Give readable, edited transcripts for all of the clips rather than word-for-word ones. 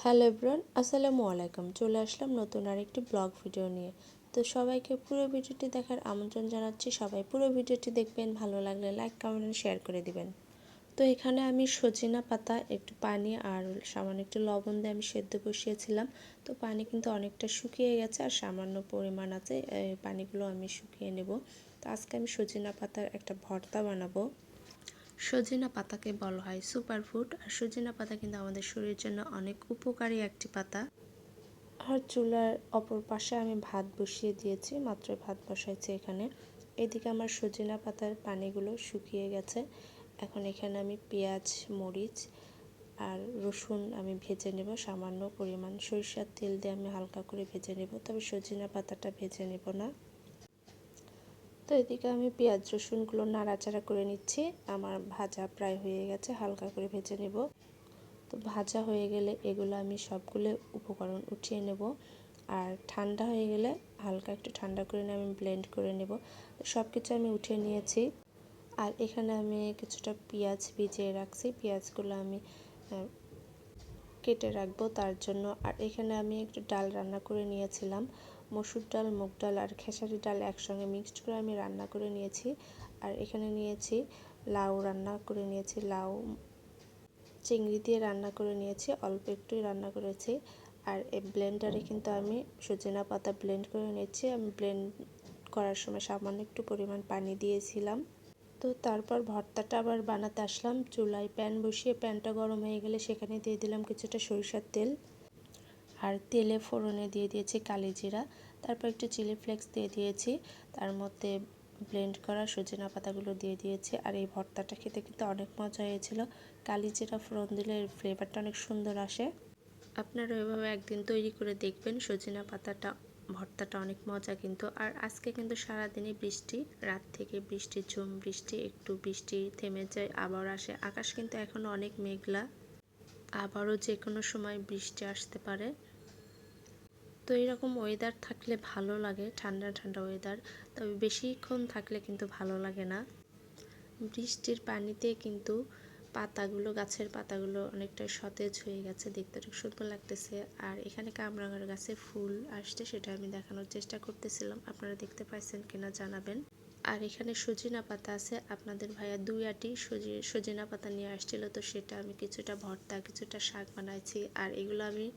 Hello everyone, আসসালামু আলাইকুম। চলে আসলাম নতুন আরেকটি ব্লগ ভিডিও নিয়ে। তো সবাইকে পুরো ভিডিওটি দেখার আমন্ত্রণ জানাচ্ছি। সবাই পুরো ভিডিওটি দেখবেন, ভালো লাগলে লাইক কমেন্ট শেয়ার করে দিবেন। তো এখানে আমি সজিনা পাতা, একটু পানি আর সামান্য একটু লবণ দিয়ে আমি সেদ্ধ বসিয়েছিলাম। তো পানি কিন্তু অনেকটা শুকিয়ে গেছে আর সামান্য পরিমাণ আছে, এই পানিগুলো আমি শুকিয়ে নেব। তো আজকে আমি সজিনা পাতার একটা ভর্তা বানাবো। সজিনা পাতাকে বলা হয় সুপারফুড, আর সজিনা পাতা কিন্তু আমাদের শরীরের জন্য অনেক উপকারী একটি পাতা। আর চুলার অপর পাশে আমি ভাত বসিয়ে দিয়েছি, মাত্র ভাত বসাইছি এখানে। এদিকে আমার সজিনা পাতার পানিগুলো শুকিয়ে গেছে। এখন এখানে আমি পেঁয়াজ, মরিচ আর রসুন আমি ভেজে নেব। সামান্য পরিমাণ সরিষার তেল দিয়ে আমি হালকা করে ভেজে নেব, তবে সজিনা পাতাটা ভেজে নেব না। তো এদিকে আমি পেঁয়াজ রসুনগুলো নাড়াচাড়া করে নিচ্ছি। আমার ভাজা প্রায় হয়ে গেছে, হালকা করে ভেজে নেব। তো ভাজা হয়ে গেলে এগুলো আমি সবগুলো উপকরণ উঠিয়ে নেব, আর ঠান্ডা হয়ে গেলে হালকা একটু ঠান্ডা করে নিয়ে আমি ব্লেন্ড করে নেব। সব কিছু আমি উঠিয়ে নিয়েছি। আর এখানে আমি কিছুটা পেঁয়াজ ভিজিয়ে রাখছি, পেঁয়াজগুলো আমি কেটে রাখবো তার জন্য। আর এখানে আমি একটু ডাল রান্না করে নিয়েছিলাম, মসুর ডাল, মুগ ডাল আর খেসারি ডাল একসঙ্গে মিক্সড করে আমি রান্না করে নিয়েছি। আর এখানে নিয়েছি লাউ, রান্না করে নিয়েছি লাউ, চিংড়ি দিয়ে রান্না করে নিয়েছি, অল্প একটুই রান্না করেছি। আর এই ব্লেন্ডারে কিন্তু আমি সজনা পাতা ব্লেন্ড করে নিয়েছি। আমি ব্লেন্ড করার সময় সামান্য একটু পরিমাণ পানি দিয়েছিলাম। তো তারপর ভর্তাটা আবার বানাতে আসলাম। চুলায় প্যান বসিয়ে প্যানটা গরম হয়ে গেলে সেখানে দিয়ে দিলাম কিছুটা সরিষার তেল, আর তেলে ফোড়নে দিয়ে দিয়েছি কালি জিরা, তারপর একটু চিলি ফ্লেক্স দিয়ে দিয়েছি, তার মধ্যে ব্লেন্ড করা সজনা পাতাগুলো দিয়ে দিয়েছি। আর এই ভর্তাটা খেতে কিন্তু অনেক মজা হয়েছিল। কালি জিরা ফোড়ন দিলে এর ফ্লেভারটা অনেক সুন্দর আসে। আপনারা এভাবে একদিন তৈরি করে দেখবেন, সজনা পাতাটা ভর্তাটা অনেক মজা কিন্তু। আর আজকে কিন্তু সারাদিনই বৃষ্টি, রাত থেকে বৃষ্টি, ঝুম বৃষ্টি, একটু বৃষ্টি থেমে যায় আবার আসে। আকাশ কিন্তু এখনও অনেক মেঘলা, আবারও যে কোনো সময় বৃষ্টি আসতে পারে। তো এরকম ওয়েদার থাকলে ভালো লাগে, ঠান্ডা ঠান্ডা ওয়েদার, তবে বেশিক্ষণ থাকলে কিন্তু ভালো লাগে না। বৃষ্টির পানিতে কিন্তু পাতাগুলো, গাছের পাতাগুলো অনেকটা সতেজ হয়ে গেছে, দেখতে অনেক সুন্দর লাগতেছে। আর এখানে কামরাঙার গাছে ফুল আসছে, সেটা আমি দেখানোর চেষ্টা করতেছিলাম, আপনারা দেখতে পাইছেন কিনা জানাবেন। আর এখানে সজিনা পাতা আছে, আপনাদের ভাইয়া 2 আটি সজিনা পাতা নিয়ে আসছিল, তো সেটা আমি কিছুটা ভর্তা, কিছুটা শাক বানাইছি। আর এগুলো আমি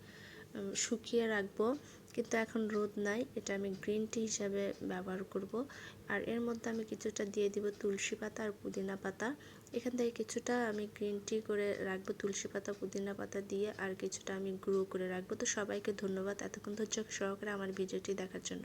শুকিয়ে রাখবো, কিন্তু এখন রোদ নাই, এটা আমি গ্রিন টি হিসাবে ব্যবহার করব। আর এর মধ্যে আমি কিছুটা দিয়ে দিব তুলসী পাতা আর পুদিনা পাতা। এখান থেকে কিছুটা আমি গ্রিন টি করে রাখবো তুলসী পাতা পুদিনা পাতা দিয়ে, আর কিছুটা আমি গুঁড়ো করে রাখবো। তো সবাইকে ধন্যবাদ এতক্ষণ ধৈর্য সহকারে আমার ভিডিওটি দেখার জন্য।